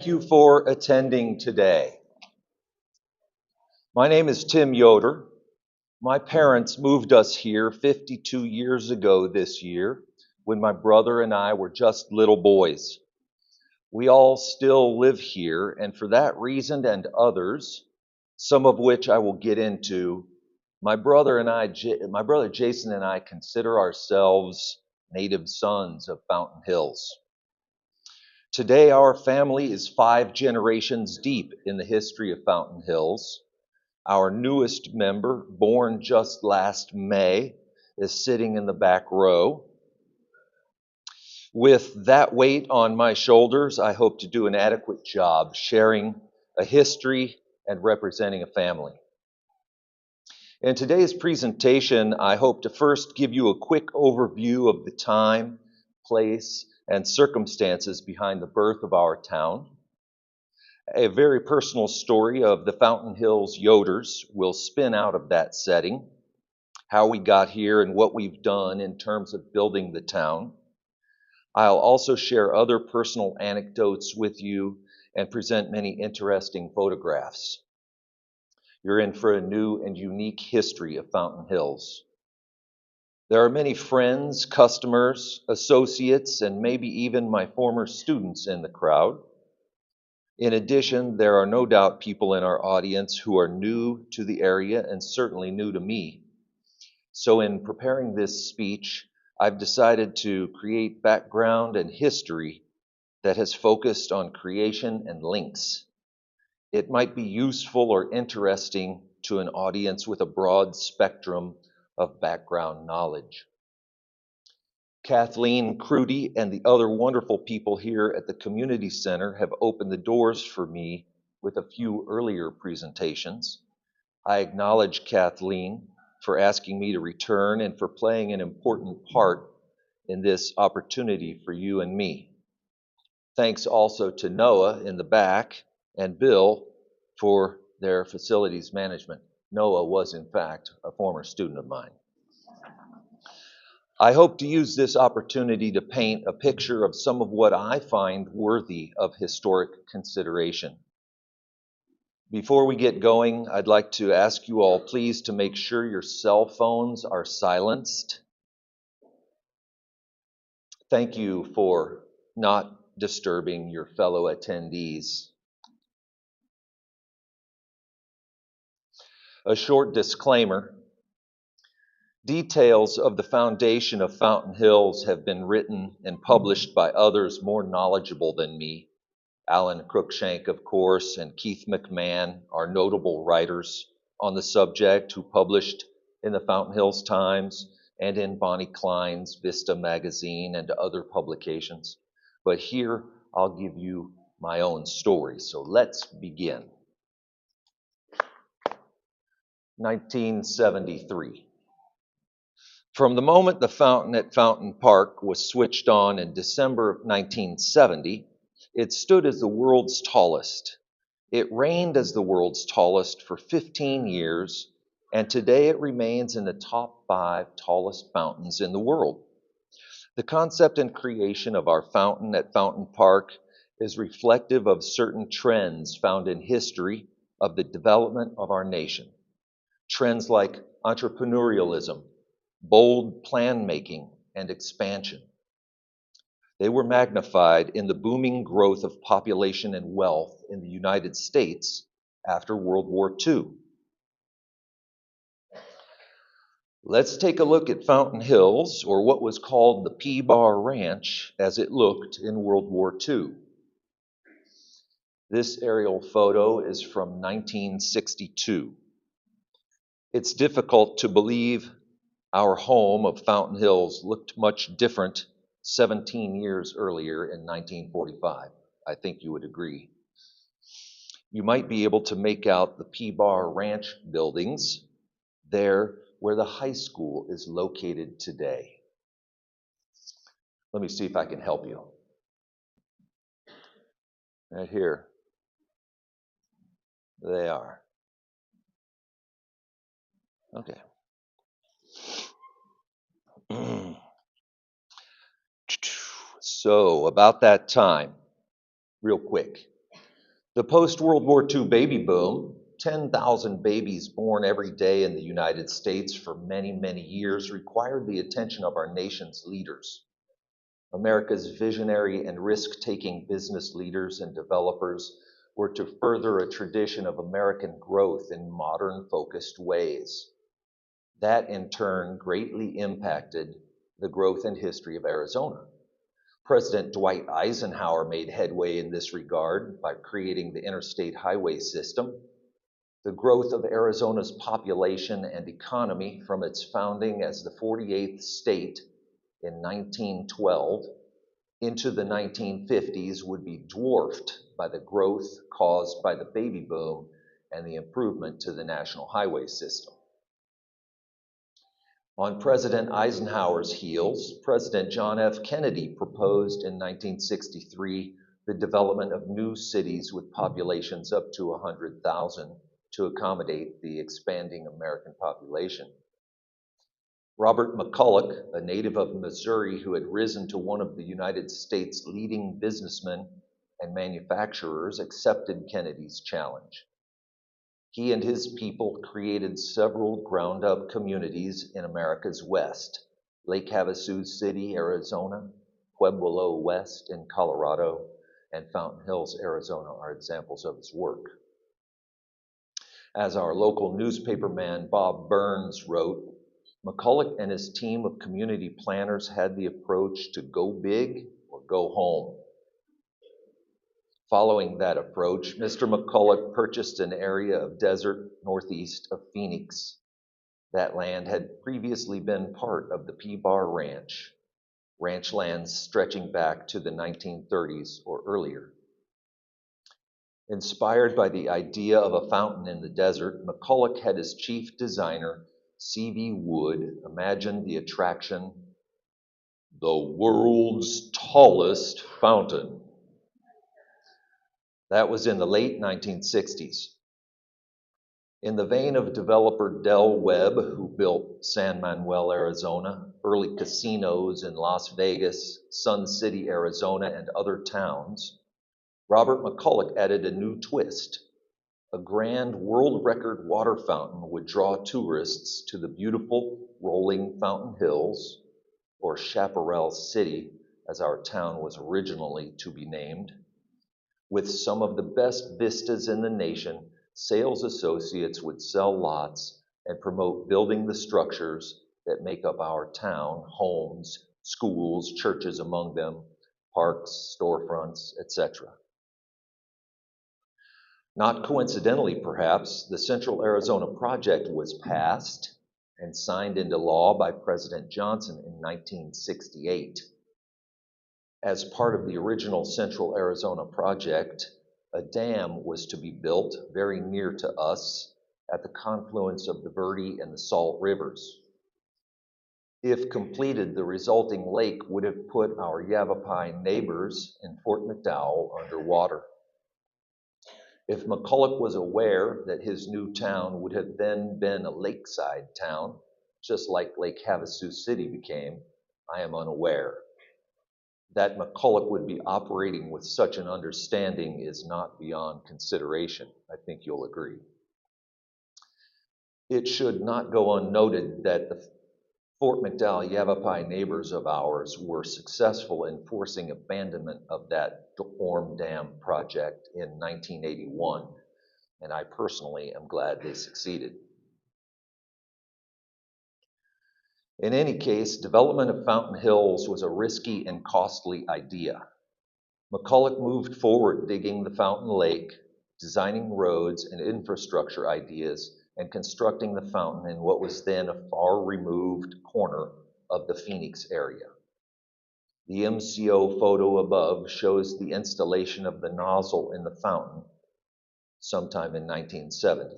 you for attending today. My name is Tim Yoder. My parents moved us here 52 years ago this year when my brother and I were just little boys. We all still live here, and for that reason and others, some of which I will get into, my brother Jason and I consider ourselves native sons of Fountain Hills. Today, our family is 5 generations deep in the history of Fountain Hills. Our newest member, born just last May, is sitting in the back row. With that weight on my shoulders, I hope to do an adequate job sharing a history and representing a family. In today's presentation, I hope to first give you a quick overview of the time, place, and circumstances behind the birth of our town. A very personal story of the Fountain Hills Yoders will spin out of that setting, how we got here and what we've done in terms of building the town. I'll also share other personal anecdotes with you and present many interesting photographs. You're in for a new and unique history of Fountain Hills. There are many friends, customers, associates, and maybe even my former students in the crowd. In addition, there are no doubt people in our audience who are new to the area and certainly new to me. So in preparing this speech, I've decided to create background and history that has focused on creation and links. It might be useful or interesting to an audience with a broad spectrum of background knowledge. Kathleen Kruty and the other wonderful people here at the Community Center have opened the doors for me with a few earlier presentations. I acknowledge Kathleen for asking me to return and for playing an important part in this opportunity for you and me. Thanks also to Noah in the back and Bill for their facilities management. Noah was, in fact, a former student of mine. I hope to use this opportunity to paint a picture of some of what I find worthy of historic consideration. Before we get going, I'd like to ask you all please to make sure your cell phones are silenced. Thank you for not disturbing your fellow attendees. A short disclaimer. Details of the foundation of Fountain Hills have been written and published by others more knowledgeable than me. Alan Cruikshank, of course, and Keith McMahon are notable writers on the subject who published in the Fountain Hills Times and in Bonnie Kline's Vista Magazine and other publications. But here I'll give you my own story. So let's begin. 1973. From the moment the fountain at Fountain Park was switched on in December of 1970, it stood as the world's tallest. It reigned as the world's tallest for 15 years, and today it remains in the top 5 tallest fountains in the world. The concept and creation of our fountain at Fountain Park is reflective of certain trends found in history of the development of our nation. Trends like entrepreneurialism, bold plan making, and expansion. They were magnified in the booming growth of population and wealth in the United States after World War II. Let's take a look at Fountain Hills, or what was called the P-Bar Ranch, as it looked in World War II. This aerial photo is from 1962. It's difficult to believe our home of Fountain Hills looked much different 17 years earlier in 1945. I think you would agree. You might be able to make out the P-Bar Ranch buildings there where the high school is located today. Let me see if I can help you. Right here. They are. Okay. So, about that time, real quick, The post-World War II baby boom, 10,000 babies born every day in the United States for many, many years, required the attention of our nation's leaders. America's visionary and risk-taking business leaders and developers were to further a tradition of American growth in modern, focused ways. That, in turn, greatly impacted the growth and history of Arizona. President Dwight Eisenhower made headway in this regard by creating the interstate highway system. The growth of Arizona's population and economy from its founding as the 48th state in 1912 into the 1950s would be dwarfed by the growth caused by the baby boom and the improvement to the national highway system. On President Eisenhower's heels, President John F. Kennedy proposed in 1963 the development of new cities with populations up to 100,000 to accommodate the expanding American population. Robert McCulloch, a native of Missouri who had risen to one of the United States' leading businessmen and manufacturers, accepted Kennedy's challenge. He and his people created several ground-up communities in America's West: Lake Havasu City, Arizona, Pueblo West in Colorado, and Fountain Hills, Arizona are examples of his work. As our local newspaperman Bob Burns wrote, McCulloch and his team of community planners had the approach to go big or go home. Following that approach, Mr. McCulloch purchased an area of desert northeast of Phoenix. That land had previously been part of the P-Bar Ranch, ranch lands stretching back to the 1930s or earlier. Inspired by the idea of a fountain in the desert, McCulloch had his chief designer, C.V. Wood, imagine the attraction, the world's tallest fountain. That was in the late 1960s. In the vein of developer Del Webb, who built San Manuel, Arizona, early casinos in Las Vegas, Sun City, Arizona, and other towns, Robert McCulloch added a new twist. A grand world record water fountain would draw tourists to the beautiful rolling Fountain Hills, or Chaparral City, as our town was originally to be named. With some of the best vistas in the nation, sales associates would sell lots and promote building the structures that make up our town: homes, schools, churches among them, parks, storefronts, etc. Not coincidentally, perhaps, the Central Arizona Project was passed and signed into law by President Johnson in 1968. As part of the original Central Arizona Project, a dam was to be built very near to us at the confluence of the Verde and the Salt Rivers. If completed, the resulting lake would have put our Yavapai neighbors in Fort McDowell underwater. If McCulloch was aware that his new town would have then been a lakeside town, just like Lake Havasu City became, I am unaware. That McCulloch would be operating with such an understanding is not beyond consideration. I think you'll agree. It should not go unnoted that the Fort McDowell Yavapai neighbors of ours were successful in forcing abandonment of that Orm Dam project in 1981, and I personally am glad they succeeded. In any case, development of Fountain Hills was a risky and costly idea. McCulloch moved forward digging the Fountain Lake, designing roads and infrastructure ideas, and constructing the fountain in what was then a far-removed corner of the Phoenix area. The MCO photo above shows the installation of the nozzle in the fountain sometime in 1970.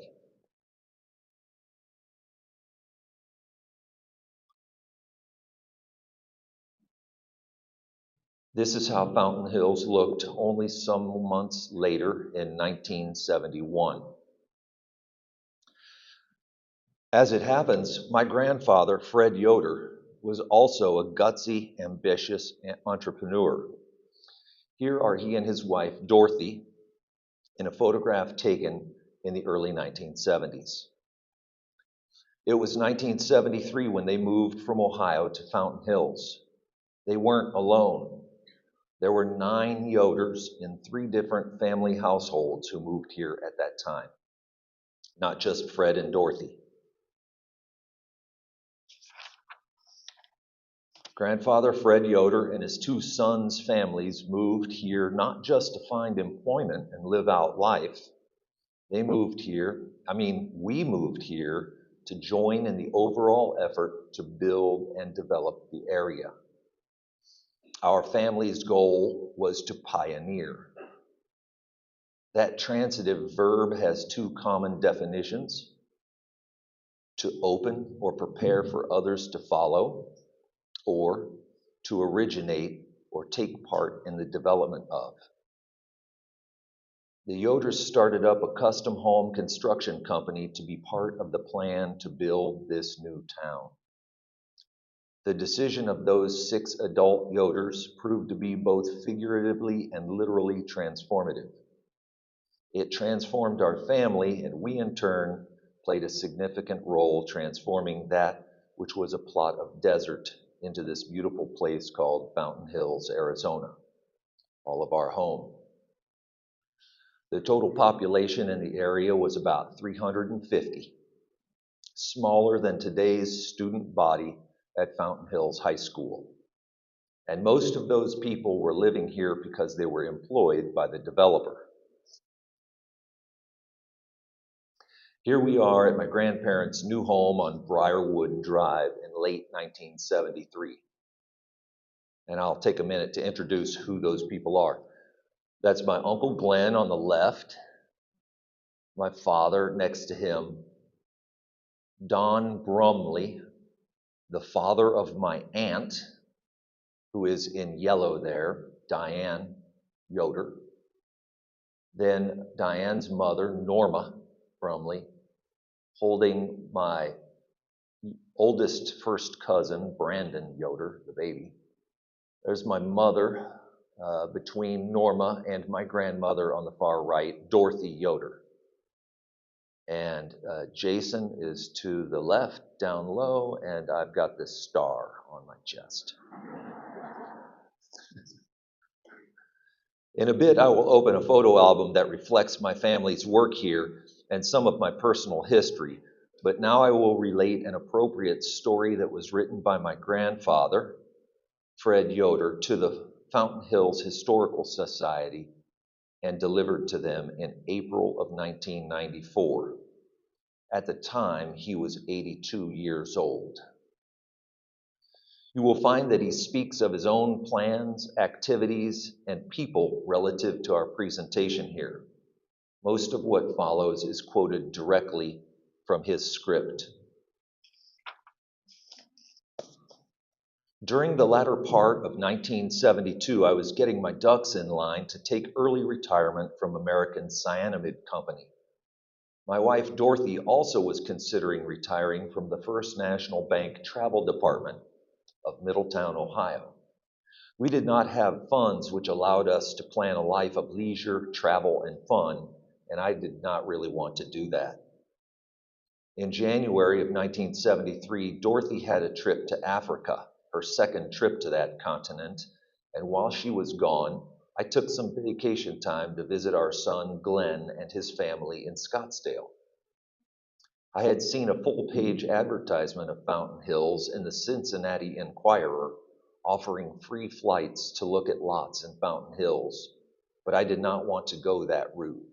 This is how Fountain Hills looked only some months later in 1971. As it happens, my grandfather, Fred Yoder, was also a gutsy, ambitious entrepreneur. Here are he and his wife, Dorothy, in a photograph taken in the early 1970s. It was 1973 when they moved from Ohio to Fountain Hills. They weren't alone. There were 9 Yoders in 3 different family households who moved here at that time, not just Fred and Dorothy. Grandfather Fred Yoder and his 2 sons' families moved here not just to find employment and live out life. We moved here to join in the overall effort to build and develop the area. Our family's goal was to pioneer. That transitive verb has 2 common definitions: to open or prepare for others to follow, or to originate or take part in the development of. The Yoders started up a custom home construction company to be part of the plan to build this new town. The decision of those 6 adult Yoders proved to be both figuratively and literally transformative. It transformed our family, and we in turn played a significant role transforming that which was a plot of desert into this beautiful place called Fountain Hills, Arizona, all of our home. The total population in the area was about 350, smaller than today's student body at Fountain Hills High School. And most of those people were living here because they were employed by the developer. Here we are at my grandparents' new home on Briarwood Drive in late 1973. And I'll take a minute to introduce who those people are. That's my Uncle Glenn on the left, my father next to him, Don Brumley, the father of my aunt, who is in yellow there, Diane Yoder. Then Diane's mother, Norma Brumley, holding my oldest first cousin, Brandon Yoder, the baby. There's my mother, between Norma and my grandmother on the far right, Dorothy Yoder. And Jason is to the left, down low, and I've got this star on my chest. In a bit, I will open a photo album that reflects my family's work here and some of my personal history. But now I will relate an appropriate story that was written by my grandfather, Fred Yoder, to the Fountain Hills Historical Society and delivered to them in April of 1994. At the time, he was 82 years old. You will find that he speaks of his own plans, activities, and people relative to our presentation here. Most of what follows is quoted directly from his script. During the latter part of 1972, I was getting my ducks in line to take early retirement from American Cyanamid Company. My wife Dorothy also was considering retiring from the First National Bank Travel Department of Middletown, Ohio. We did not have funds which allowed us to plan a life of leisure, travel, and fun, and I did not really want to do that. In January of 1973, Dorothy had a trip to Africa, her second trip to that continent, and while she was gone, I took some vacation time to visit our son Glenn and his family in Scottsdale. I had seen a full-page advertisement of Fountain Hills in the Cincinnati Enquirer offering free flights to look at lots in Fountain Hills, but I did not want to go that route.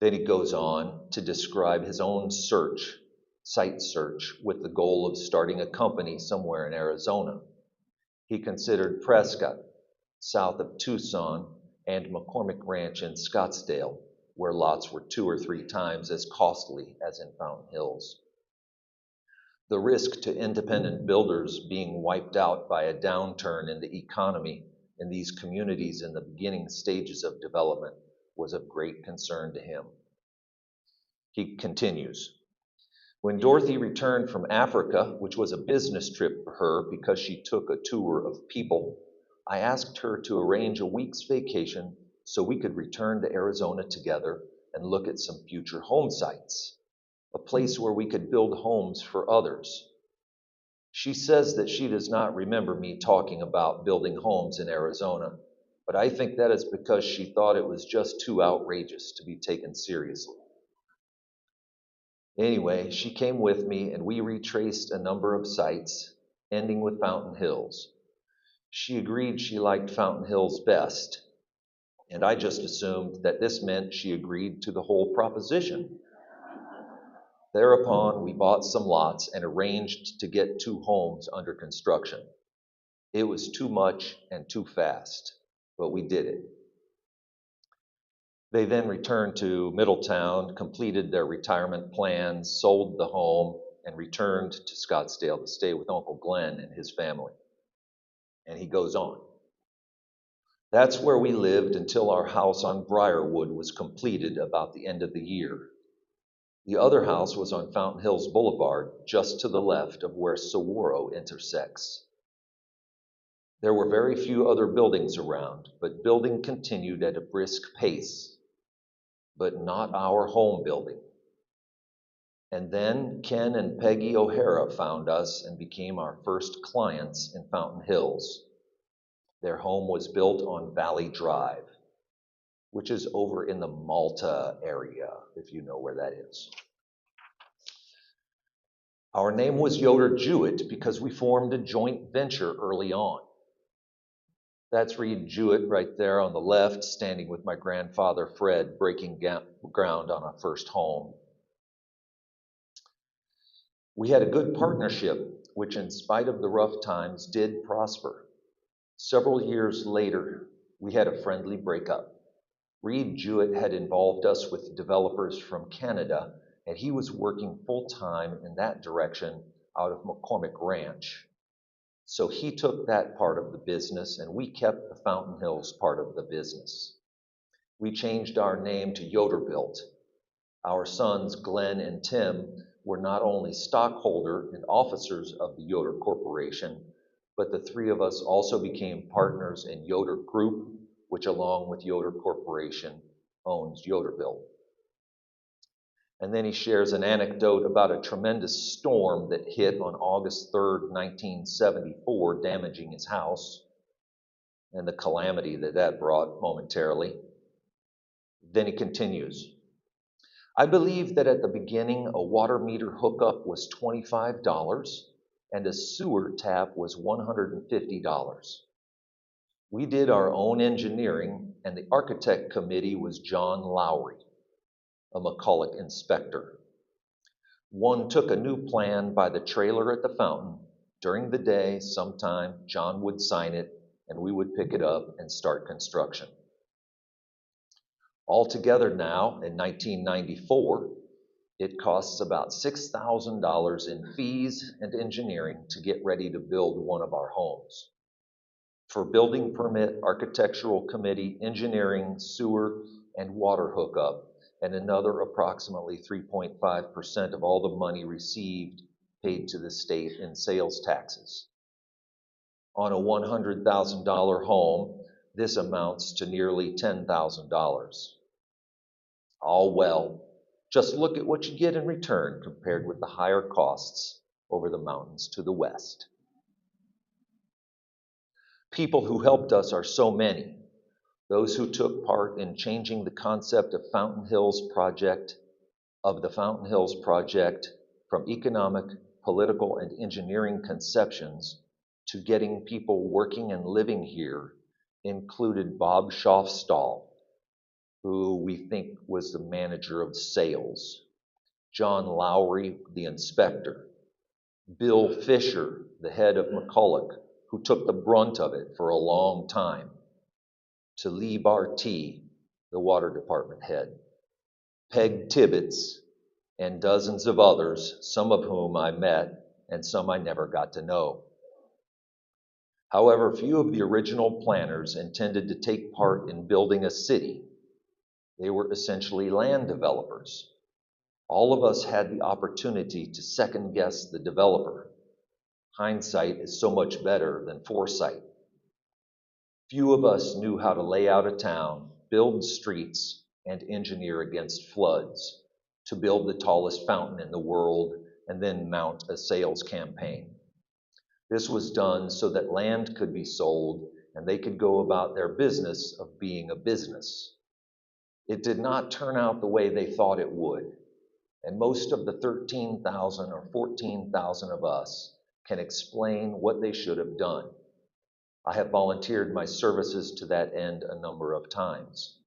Then he goes on to describe his own site search, with the goal of starting a company somewhere in Arizona. He considered Prescott, south of Tucson, and McCormick Ranch in Scottsdale, where lots were 2 or 3 times as costly as in Fountain Hills. The risk to independent builders being wiped out by a downturn in the economy in these communities in the beginning stages of development was of great concern to him. He continues, when Dorothy returned from Africa, which was a business trip for her because she took a tour of people, I asked her to arrange a week's vacation so we could return to Arizona together and look at some future home sites, a place where we could build homes for others. She says that she does not remember me talking about building homes in Arizona, but I think that is because she thought it was just too outrageous to be taken seriously. Anyway, she came with me and we retraced a number of sites, ending with Fountain Hills. She agreed she liked Fountain Hills best, and I just assumed that this meant she agreed to the whole proposition. Thereupon, we bought some lots and arranged to get 2 homes under construction. It was too much and too fast, but we did it. They then returned to Middletown, completed their retirement plans, sold the home, and returned to Scottsdale to stay with Uncle Glenn and his family. And he goes on. That's where we lived until our house on Briarwood was completed about the end of the year. The other house was on Fountain Hills Boulevard, just to the left of where Saguaro intersects. There were very few other buildings around, but building continued at a brisk pace, but not our home building. And then Ken and Peggy O'Hara found us and became our first clients in Fountain Hills. Their home was built on Valley Drive, which is over in the Malta area, if you know where that is. Our name was Yoder Jewett because we formed a joint venture early on. That's Reed Jewett right there on the left, standing with my grandfather Fred, breaking ground on our first home. We had a good partnership, which in spite of the rough times did prosper. Several years later, we had a friendly breakup. Reed Jewett had involved us with developers from Canada, and he was working full-time in that direction out of McCormick Ranch. So he took that part of the business, and we kept the Fountain Hills part of the business. We changed our name to Yoderbuilt. Our sons, Glenn and Tim, were not only stockholder and officers of the Yoder Corporation, but the 3 of us also became partners in Yoder Group, which along with Yoder Corporation owns Yoderbuilt. And then he shares an anecdote about a tremendous storm that hit on August 3rd, 1974, damaging his house, and the calamity that brought momentarily. Then he continues. I believe that at the beginning, a water meter hookup was $25 and a sewer tap was $150. We did our own engineering, and the architect committee was John Lowry, a McCulloch inspector. One took a new plan by the trailer at the fountain. During the day, sometime, John would sign it, and we would pick it up and start construction. Altogether now, in 1994, it costs about $6,000 in fees and engineering to get ready to build one of our homes. For building permit, architectural committee, engineering, sewer, and water hookup, and another approximately 3.5% of all the money received paid to the state in sales taxes. On a $100,000 home, this amounts to nearly $10,000. All well, just look at what you get in return compared with the higher costs over the mountains to the west. People who helped us are so many. Those who took part in changing the concept of the Fountain Hills Project from economic, political, and engineering conceptions to getting people working and living here included Bob Schaufstall, who we think was the manager of sales, John Lowry, the inspector, Bill Fisher, the head of McCulloch, who took the brunt of it for a long time, to Lee Bartee, the water department head, Peg Tibbetts, and dozens of others, some of whom I met and some I never got to know. However, few of the original planners intended to take part in building a city. They were essentially land developers. All of us had the opportunity to second guess the developer. Hindsight is so much better than foresight. Few of us knew how to lay out a town, build streets and engineer against floods, to build the tallest fountain in the world, and then mount a sales campaign. This was done so that land could be sold and they could go about their business of being a business. It did not turn out the way they thought it would, and most of the 13,000 or 14,000 of us can explain what they should have done. I have volunteered my services to that end a number of times.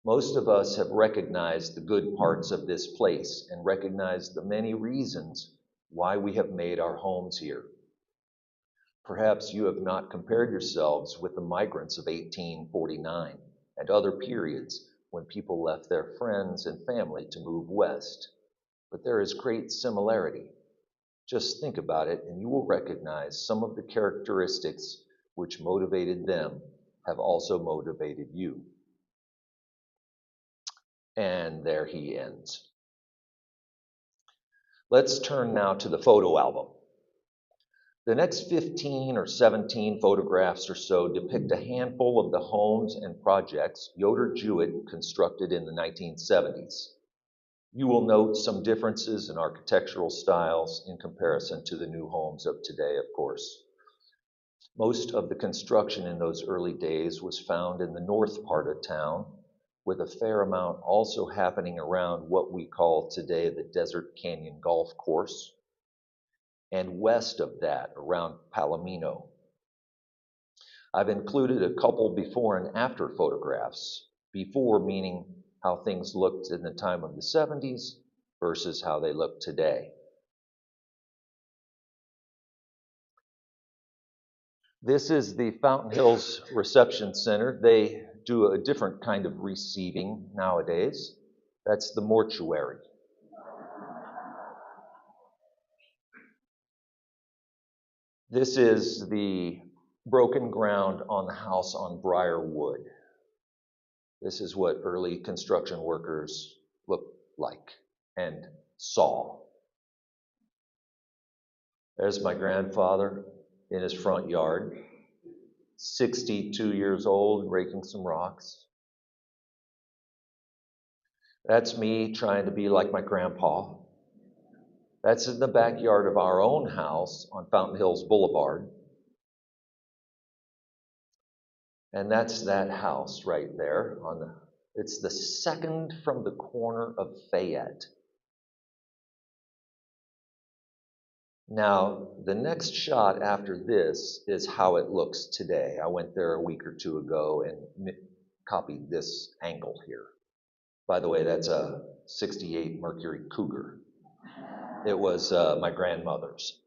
Most of us have recognized the good parts of this place and recognized the many reasons why we have made our homes here. Perhaps you have not compared yourselves with the migrants of 1849 and other periods when people left their friends and family to move west. But there is great similarity. Just think about it and you will recognize some of the characteristics which motivated them have also motivated you. And there he ends. Let's turn now to the photo album. The next 15 or 17 photographs or so depict a handful of the homes and projects Yoder Jewett constructed in the 1970s. You will note some differences in architectural styles in comparison to the new homes of today, of course. Most of the construction in those early days was found in the north part of town, with a fair amount also happening around what we call today the Desert Canyon Golf Course, and west of that around Palomino. I've included a couple before and after photographs. Before meaning how things looked in the time of the 70s versus how they look today. This is the Fountain Hills Reception Center. They do a different kind of receiving nowadays. That's the mortuary. This is the broken ground on the house on Briarwood. This is what early construction workers looked like and saw. There's my grandfather in his front yard, 62 years old, raking some rocks. That's me trying to be like my grandpa. That's in the backyard of our own house on Fountain Hills Boulevard. And that's that house right there it's the second from the corner of Fayette. Now, the next shot after this is how it looks today. I went there a week or two ago and copied this angle here. By the way, that's a 68 Mercury Cougar. It was my grandmother's.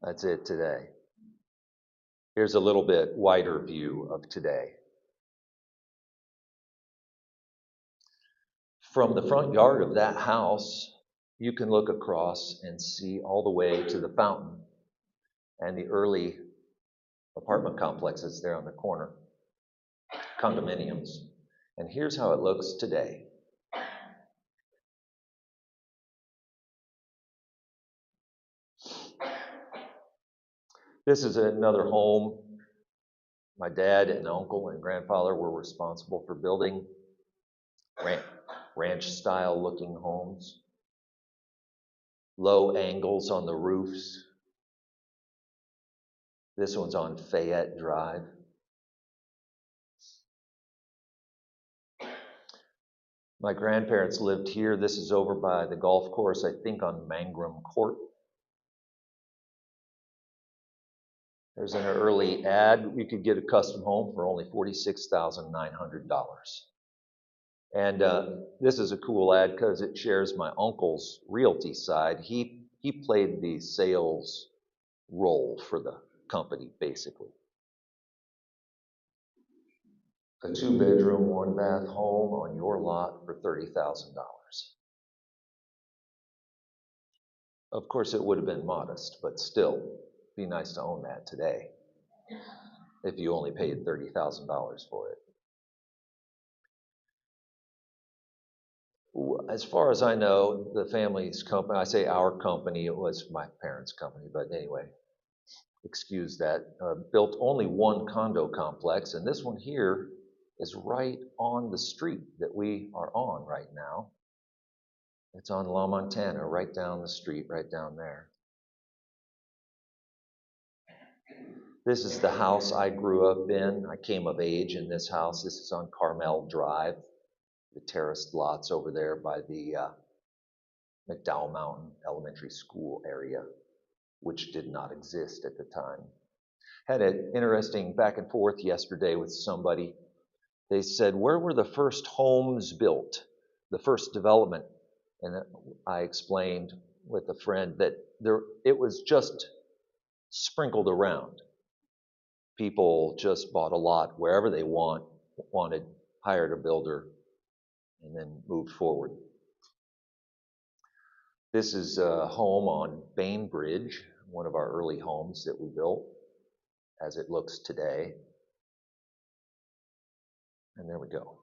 That's it today. Here's a little bit wider view of today. From the front yard of that house, you can look across and see all the way to the fountain and the early apartment complexes there on the corner, condominiums. And here's how it looks today. This is another home my dad and uncle and grandfather were responsible for building, ranch-style looking homes. Low angles on the roofs. This one's on Fayette Drive. My grandparents lived here. This is over by the golf course, I think on Mangrum Court. There's an early ad. You could get a custom home for only $46,900. And this is a cool ad because it shares my uncle's realty side. He played the sales role for the company, basically. A 2-bedroom, 1-bath home on your lot for $30,000. Of course, it would have been modest, but still, be nice to own that today if you only paid $30,000 for it. As far as I know, the family's company, I say our company, it was my parents' company, but anyway, excuse that, built only one condo complex, and this one here is right on the street that we are on right now. It's on La Montana, right down the street, right down there. This is the house I grew up in. I came of age in this house. This is on Carmel Drive, the terraced lots over there by the McDowell Mountain Elementary School area, which did not exist at the time. Had an interesting back and forth yesterday with somebody. They said, where were the first homes built, the first development? And I explained with a friend that it was just sprinkled around. People just bought a lot wherever they wanted, hired a builder, and then moved forward. This is a home on Bainbridge, one of our early homes that we built, as it looks today. And there we go.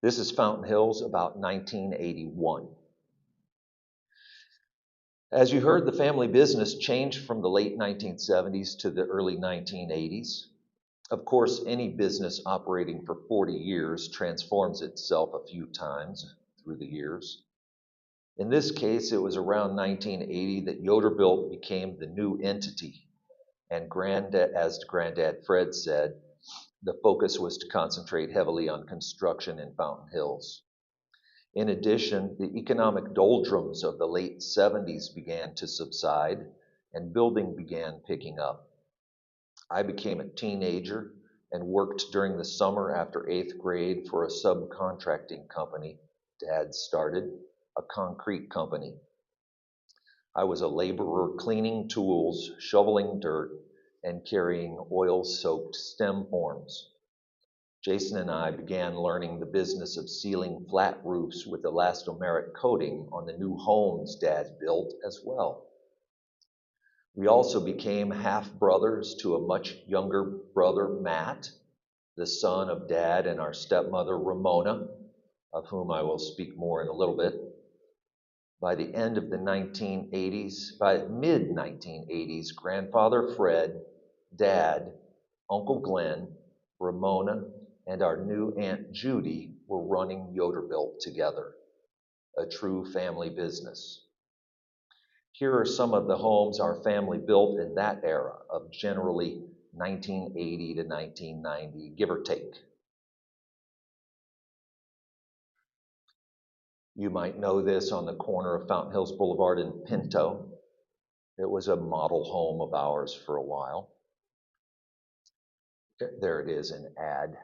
This is Fountain Hills, about 1981. As you heard, the family business changed from the late 1970s to the early 1980s. Of course, any business operating for 40 years transforms itself a few times through the years. In this case, it was around 1980 that Yoder became the new entity. And as Granddad Fred said, the focus was to concentrate heavily on construction in Fountain Hills. In addition, the economic doldrums of the late 70s began to subside, and building began picking up. I became a teenager and worked during the summer after 8th grade for a subcontracting company Dad started, a concrete company. I was a laborer cleaning tools, shoveling dirt, and carrying oil-soaked stem forms. Jason and I began learning the business of sealing flat roofs with elastomeric coating on the new homes Dad built as well. We also became half-brothers to a much younger brother, Matt, the son of Dad and our stepmother, Ramona, of whom I will speak more in a little bit. By the end of the 1980s, by mid-1980s, Grandfather Fred, Dad, Uncle Glenn, Ramona, and our new Aunt Judy were running Yoderbuilt together, a true family business. Here are some of the homes our family built in that era of generally 1980 to 1990, give or take. You might know this on the corner of Fountain Hills Boulevard and Pinto. It was a model home of ours for a while. There it is, an ad.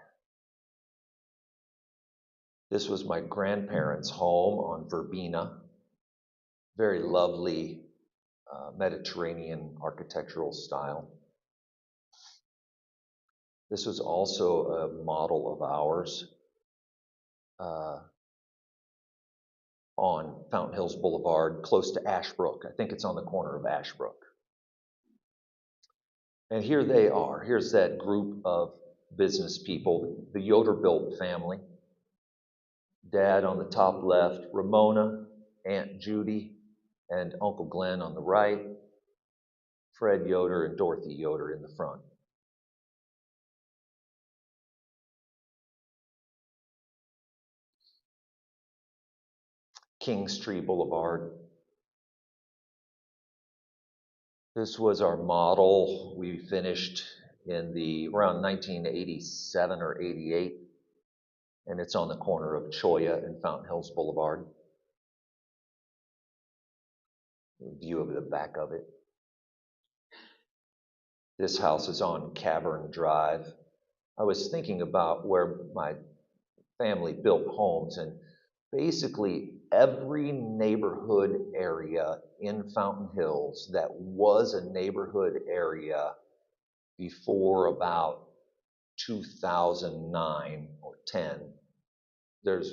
This was my grandparents' home on Verbena. Very lovely Mediterranean architectural style. This was also a model of ours on Fountain Hills Boulevard, close to Ashbrook. I think it's on the corner of Ashbrook. And here they are. Here's that group of business people, the Yoderbuilt family. Dad on the top left, Ramona, Aunt Judy, and Uncle Glenn on the right, Fred Yoder and Dorothy Yoder in the front. Kingstree Boulevard. This was our model. We finished in around 1987 or 88, and it's on the corner of Cholla and Fountain Hills Boulevard. A view of the back of it. This house is on Cavern Drive. I was thinking about where my family built homes, and basically every neighborhood area in Fountain Hills that was a neighborhood area before about 2009 or 10, there's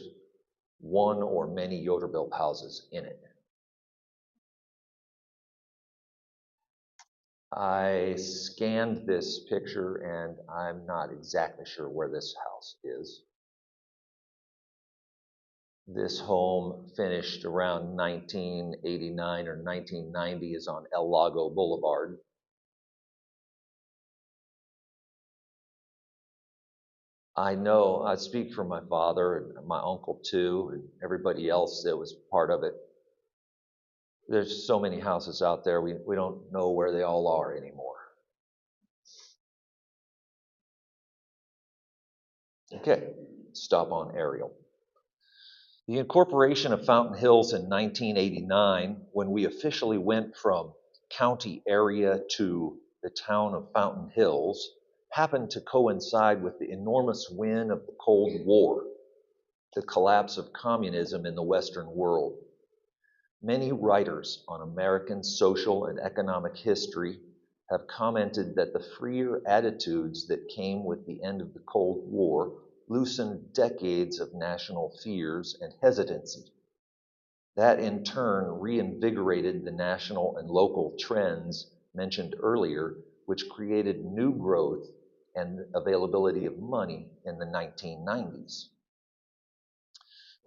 one or many Yoderbuilt houses in it. I scanned this picture and I'm not exactly sure where this house is. This home, finished around 1989 or 1990, is on El Lago Boulevard. I know, I speak for my father and my uncle too, and everybody else that was part of it. There's so many houses out there, we don't know where they all are anymore. Okay, stop on aerial. The incorporation of Fountain Hills in 1989, when we officially went from county area to the town of Fountain Hills, happened to coincide with the enormous win of the Cold War, the collapse of communism in the Western world. Many writers on American social and economic history have commented that the freer attitudes that came with the end of the Cold War loosened decades of national fears and hesitancy. That in turn reinvigorated the national and local trends mentioned earlier, which created new growth and availability of money in the 1990s.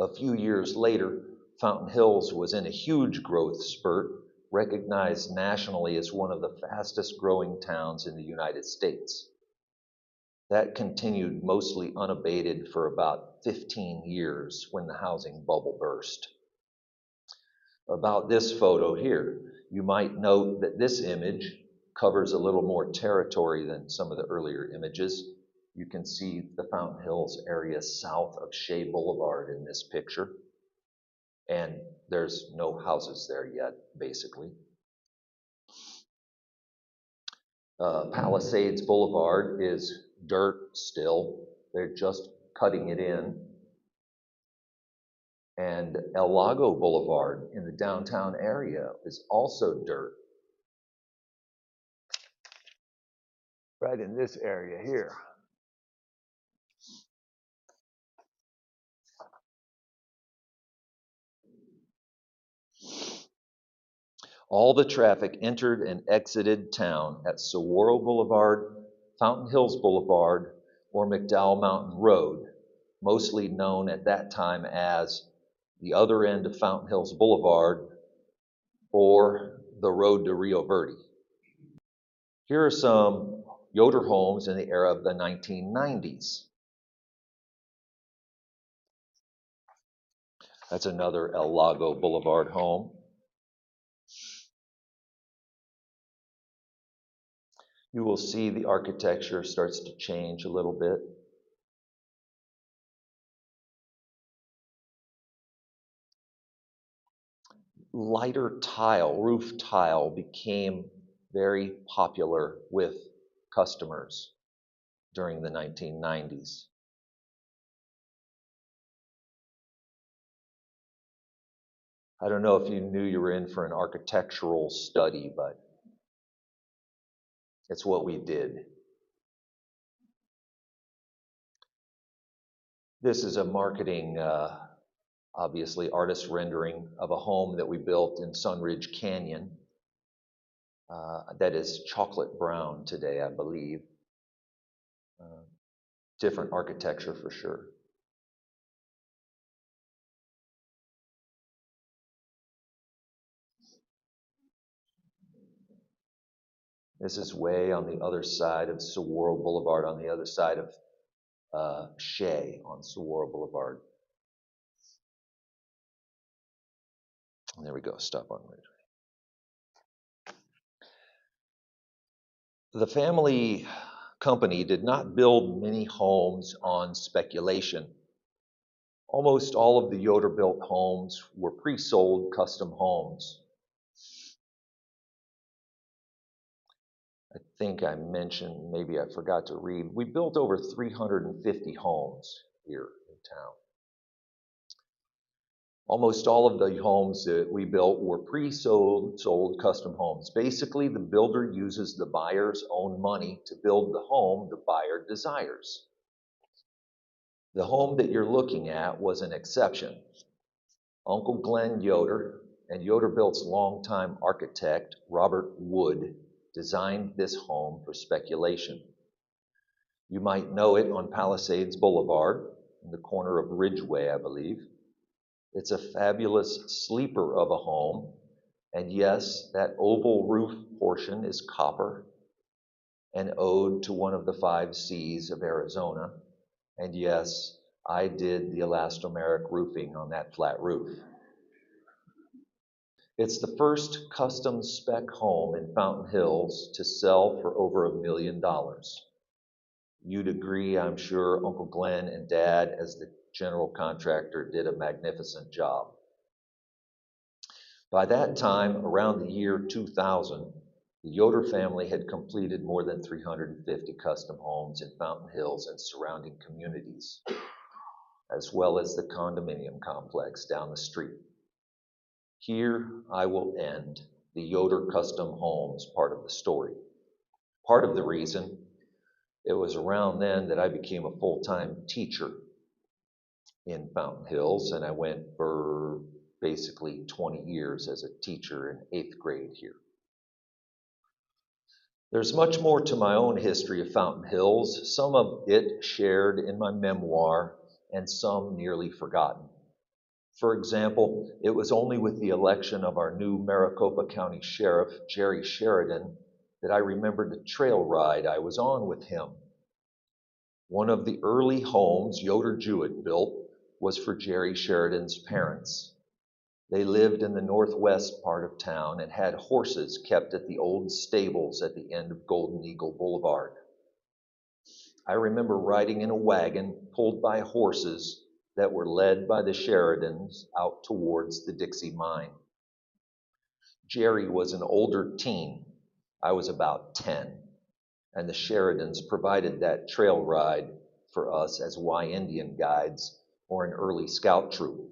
A few years later, Fountain Hills was in a huge growth spurt, recognized nationally as one of the fastest growing towns in the United States. That continued mostly unabated for about 15 years when the housing bubble burst. About this photo here, you might note that this image covers a little more territory than some of the earlier images. You can see the Fountain Hills area south of Shea Boulevard in this picture. And there's no houses there yet, basically. Palisades Boulevard is dirt still. They're just cutting it in. And El Lago Boulevard in the downtown area is also dirt. Right in this area here. All the traffic entered and exited town at Saguaro Boulevard, Fountain Hills Boulevard, or McDowell Mountain Road, mostly known at that time as the other end of Fountain Hills Boulevard or the road to Rio Verde. Here are some Yoder homes in the era of the 1990s. That's another El Lago Boulevard home. You will see the architecture starts to change a little bit. Lighter tile, roof tile, became very popular with customers during the 1990s. I don't know if you knew you were in for an architectural study, but it's what we did. This is a marketing, obviously, artist rendering of a home that we built in Sunridge Canyon. That is chocolate brown today, I believe. Different architecture for sure. This is way on the other side of Saguaro Boulevard, on the other side of Shea on Saguaro Boulevard. And there we go, stop on Ridge. The family company did not build many homes on speculation. Almost all of the Yoder built homes were pre-sold custom homes. I think I mentioned, maybe I forgot to read, we built over 350 homes here in town. Almost all of the homes that we built were pre-sold custom homes. Basically, the builder uses the buyer's own money to build the home the buyer desires. The home that you're looking at was an exception. Uncle Glenn Yoder and Yoder Built's longtime architect, Robert Wood, designed this home for speculation. You might know it on Palisades Boulevard, in the corner of Ridgeway, I believe. It's a fabulous sleeper of a home. And yes, that oval roof portion is copper, an ode to one of the 5 Cs of Arizona. And yes, I did the elastomeric roofing on that flat roof. It's the first custom spec home in Fountain Hills to sell for over $1 million. You'd agree, I'm sure, Uncle Glenn and Dad, as the general contractor, did a magnificent job. By that time, around the year 2000, the Yoder family had completed more than 350 custom homes in Fountain Hills and surrounding communities, as well as the condominium complex down the street. Here I will end the Yoder custom homes part of the story. Part of the reason, it was around then that I became a full-time teacher in Fountain Hills, and I went for basically 20 years as a teacher in 8th grade here. There's much more to my own history of Fountain Hills, some of it shared in my memoir and some nearly forgotten. For example, it was only with the election of our new Maricopa County Sheriff, Jerry Sheridan, that I remembered the trail ride I was on with him. One of the early homes Yoder Jewett built was for Jerry Sheridan's parents. They lived in the northwest part of town and had horses kept at the old stables at the end of Golden Eagle Boulevard. I remember riding in a wagon pulled by horses that were led by the Sheridans out towards the Dixie Mine. Jerry was an older teen. I was about 10, and the Sheridans provided that trail ride for us as Y Indian guides or an early scout troop.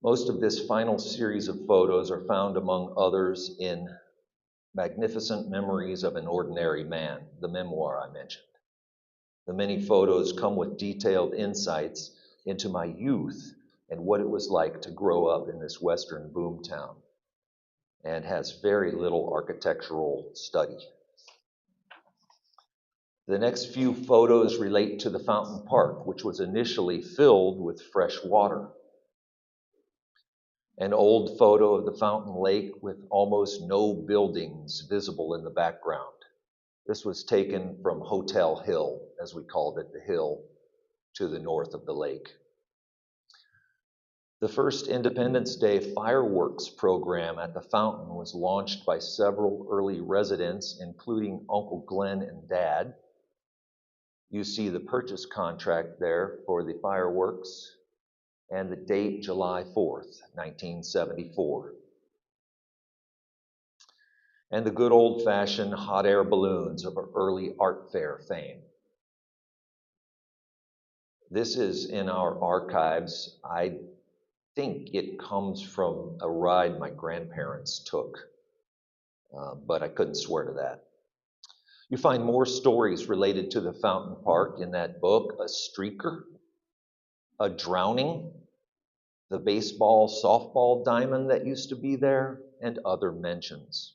Most of this final series of photos are found, among others, in Magnificent Memories of an Ordinary Man, the memoir I mentioned. The many photos come with detailed insights into my youth and what it was like to grow up in this western boomtown, and has very little architectural study. The next few photos relate to the Fountain Park, which was initially filled with fresh water. An old photo of the Fountain Lake with almost no buildings visible in the background. This was taken from Hotel Hill, as we called it, the hill to the north of the lake. The first Independence Day fireworks program at the fountain was launched by several early residents, including Uncle Glenn and Dad. You see the purchase contract there for the fireworks and the date July 4th, 1974. And the good old-fashioned hot air balloons of early art fair fame. This is in our archives. I think it comes from a ride my grandparents took, but I couldn't swear to that. You find more stories related to the Fountain Park in that book: a streaker, a drowning, the baseball softball diamond that used to be there, and other mentions.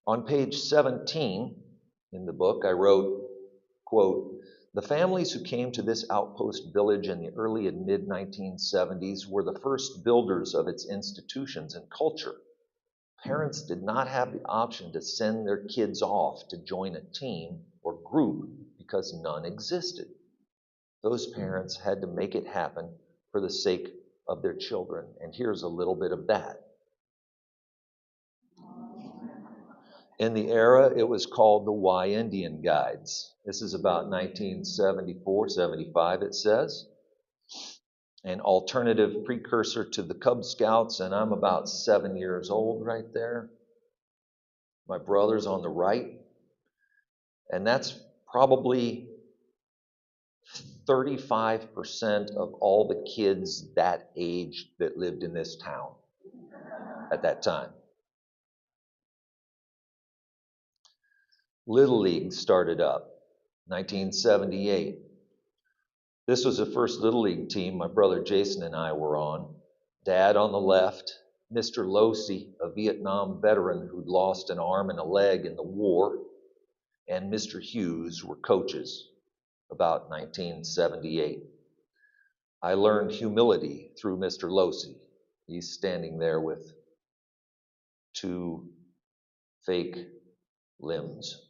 On page 17 in the book, I wrote, quote, "The families who came to this outpost village in the early and mid-1970s were the first builders of its institutions and culture. Parents did not have the option to send their kids off to join a team or group because none existed. Those parents had to make it happen for the sake of their children." And here's a little bit of that. In the era, it was called the Y Indian Guides. This is about 1974, 75, it says. An alternative precursor to the Cub Scouts, and I'm about 7 years old right there. My brother's on the right, and that's probably 35% of all the kids that age that lived in this town at that time. Little League started up, 1978. This was the first Little League team my brother Jason and I were on. Dad on the left, Mr. Losey, a Vietnam veteran who'd lost an arm and a leg in the war, and Mr. Hughes were coaches, about 1978. I learned humility through Mr. Losey. He's standing there with 2 fake limbs.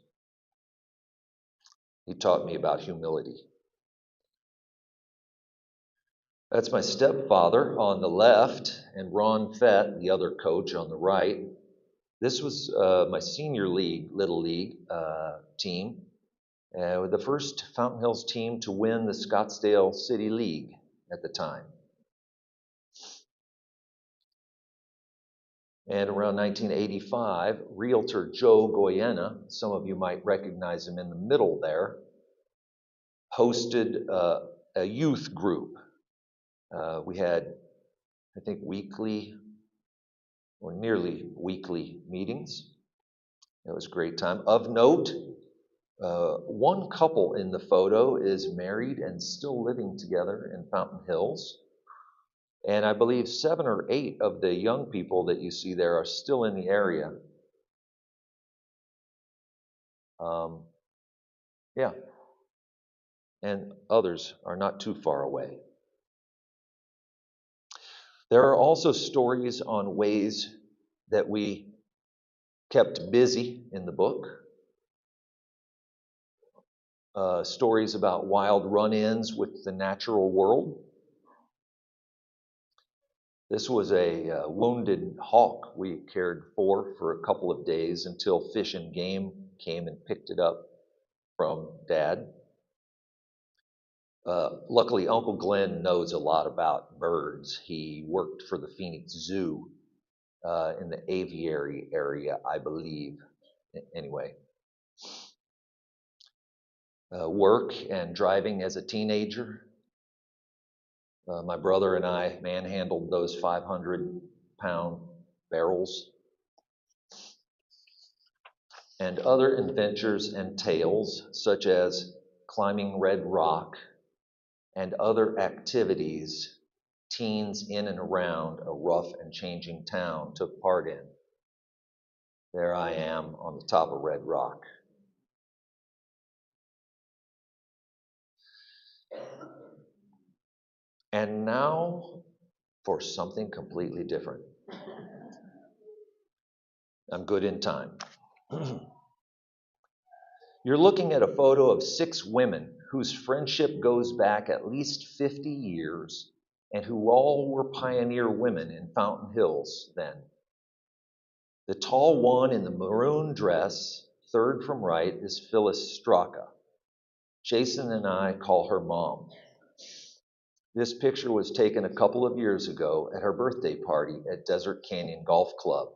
He taught me about humility. That's my stepfather on the left, and Ron Fett, the other coach, on the right. This was my senior league, Little League team, the first Fountain Hills team to win the Scottsdale City League at the time. And around 1985, Realtor Joe Goyena, some of you might recognize him in the middle there, hosted a youth group. We had, I think, weekly or nearly weekly meetings. It was a great time. Of note, one couple in the photo is married and still living together in Fountain Hills. And I believe 7 or 8 of the young people that you see there are still in the area. Yeah. And others are not too far away. There are also stories on ways that we kept busy in the book. Stories about wild run-ins with the natural world. This was a wounded hawk we cared for a couple of days until Fish and Game came and picked it up from Dad. Luckily, Uncle Glenn knows a lot about birds. He worked for the Phoenix Zoo in the aviary area, I believe. Anyway, work and driving as a teenager. My brother and I manhandled those 500-pound barrels. And other adventures and tales, such as climbing Red Rock and other activities teens in and around a rough and changing town took part in. There I am on the top of Red Rock. And now for something completely different. I'm good in time. You're looking at a photo of 6 women whose friendship goes back at least 50 years and who all were pioneer women in Fountain Hills then. The tall one in the maroon dress, third from right, is Phyllis Straka. Jason and I call her Mom. This picture was taken a couple of years ago at her birthday party at Desert Canyon Golf Club.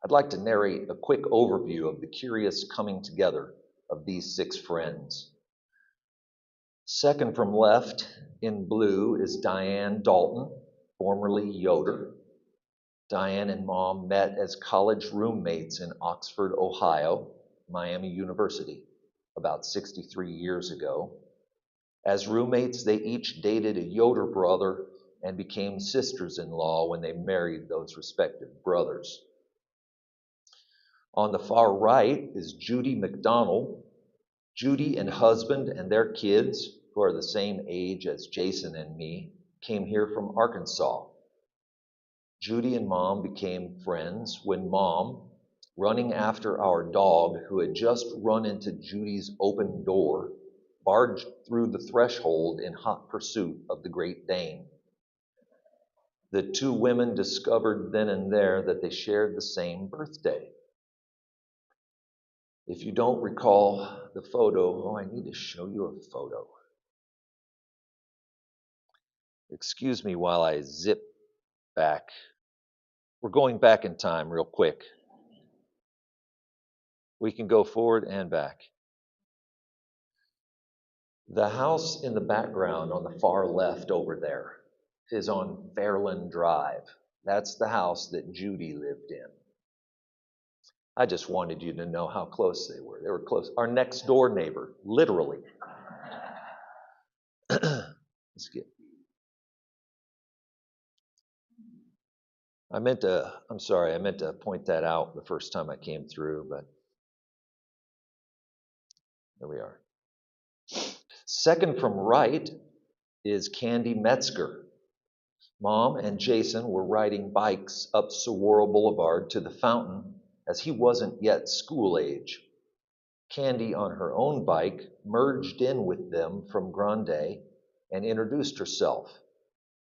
I'd like to narrate a quick overview of the curious coming together of these 6 friends. Second from left in blue is Diane Dalton, formerly Yoder. Diane and Mom met as college roommates in Oxford, Ohio, Miami University, about 63 years ago. As roommates, they each dated a Yoder brother and became sisters-in-law when they married those respective brothers. On the far right is Judy McDonald. Judy and husband and their kids, who are the same age as Jason and me, came here from Arkansas. Judy and Mom became friends when Mom, running after our dog who had just run into Judy's open door, barged through the threshold in hot pursuit of the Great Dane. The 2 women discovered then and there that they shared the same birthday. If you don't recall the photo, I need to show you a photo. Excuse me while I zip back. We're going back in time real quick. We can go forward and back. The house in the background on the far left over there is on Fairland Drive. That's the house that Judy lived in. I just wanted you to know how close they were. They were close. Our next door neighbor, literally. Let's get. I meant to point that out the first time I came through, but there we are. Second from right is Candy Metzger. Mom and Jason were riding bikes up Saguaro Boulevard to the fountain as he wasn't yet school age. Candy, on her own bike, merged in with them from Grande and introduced herself.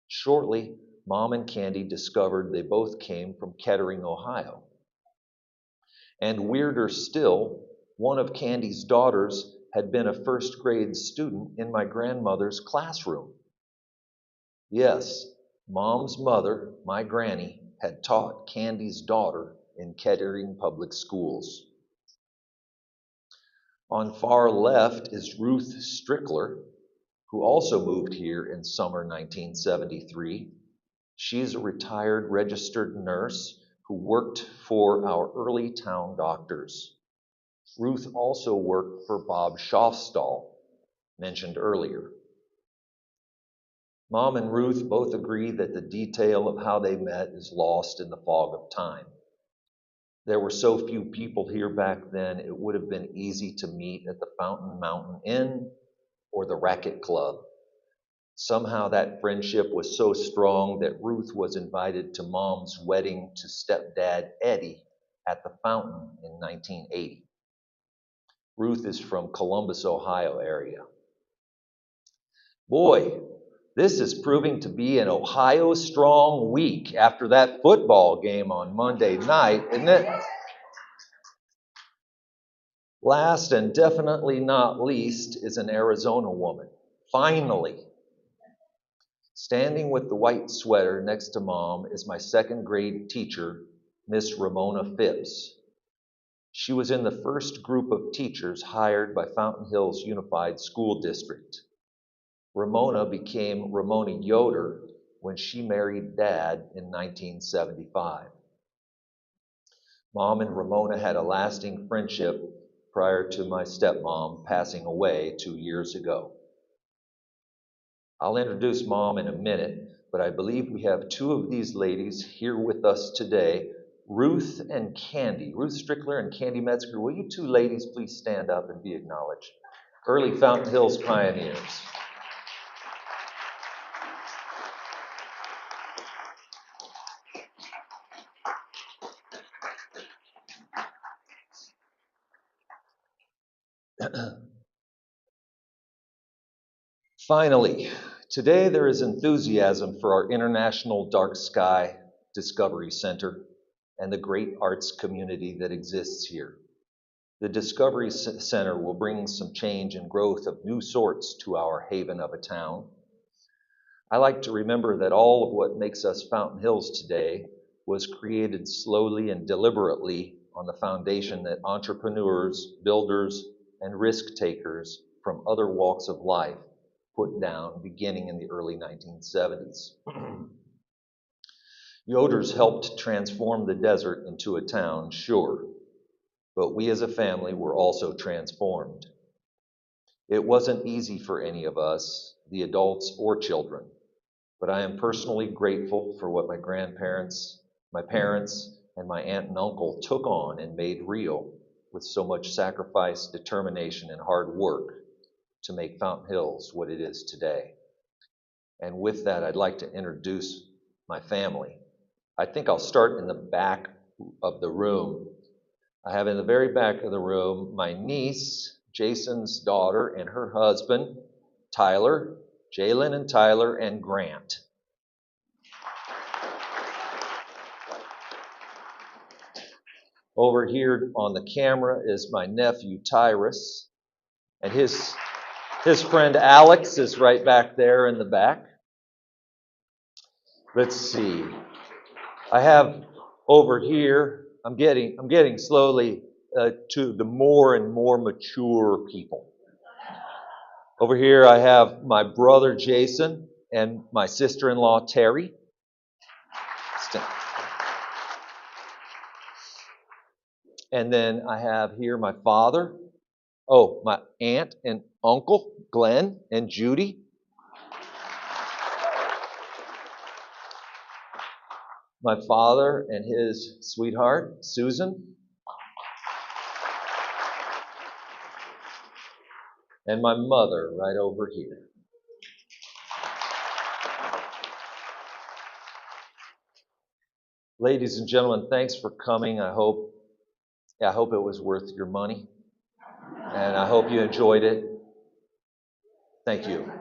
Shortly, Mom and Candy discovered they both came from Kettering, Ohio. And weirder still, one of Candy's daughters had been a first grade student in my grandmother's classroom. Yes, Mom's mother, my granny, had taught Candy's daughter in Kettering Public Schools. On far left is Ruth Strickler, who also moved here in summer 1973. She's a retired registered nurse who worked for our early town doctors. Ruth also worked for Bob Schaufstall, mentioned earlier. Mom and Ruth both agree that the detail of how they met is lost in the fog of time. There were so few people here back then, it would have been easy to meet at the Fountain Mountain Inn or the Racket Club. Somehow that friendship was so strong that Ruth was invited to Mom's wedding to stepdad Eddie at the Fountain in 1980. Ruth is from Columbus, Ohio area. Boy, this is proving to be an Ohio strong week after that football game on Monday night, isn't it? Last and definitely not least is an Arizona woman. Finally. Standing with the white sweater next to Mom is my second grade teacher, Miss Ramona Phipps. She was in the first group of teachers hired by Fountain Hills Unified School District. Ramona became Ramona Yoder when she married Dad in 1975. Mom and Ramona had a lasting friendship prior to my stepmom passing away 2 years ago. I'll introduce Mom in a minute, but I believe we have two of these ladies here with us today, Ruth and Candy. Ruth Strickler and Candy Metzger. Will you two ladies please stand up and be acknowledged? Early Fountain Hills pioneers. Finally, today there is enthusiasm for our International Dark Sky Discovery Center and the great arts community that exists here. The Discovery Center will bring some change and growth of new sorts to our haven of a town. I like to remember that all of what makes us Fountain Hills today was created slowly and deliberately on the foundation that entrepreneurs, builders, and risk takers from other walks of life put down beginning in the early 1970s. Yoder's helped transform the desert into a town, sure, but we as a family were also transformed. It wasn't easy for any of us, the adults or children, but I am personally grateful for what my grandparents, my parents, and my aunt and uncle took on and made real with so much sacrifice, determination, and hard work to make Fountain Hills what it is today. And with that, I'd like to introduce my family. I think I'll start in the back of the room. I have in the very back of the room my niece, Jason's daughter, and her husband, Tyler, Jalen and Tyler, and Grant. Over here on the camera is my nephew, Tyrus, and his friend Alex is right back there in the back. Let's see. I have over here, I'm getting slowly to the more and more mature people. Over here I have my brother Jason and my sister-in-law Terry. And then I have here my father, my aunt and uncle, Glenn and Judy. My father and his sweetheart, Susan. And my mother right over here. Ladies and gentlemen, thanks for coming. I hope it was worth your money, and I hope you enjoyed it. Thank you.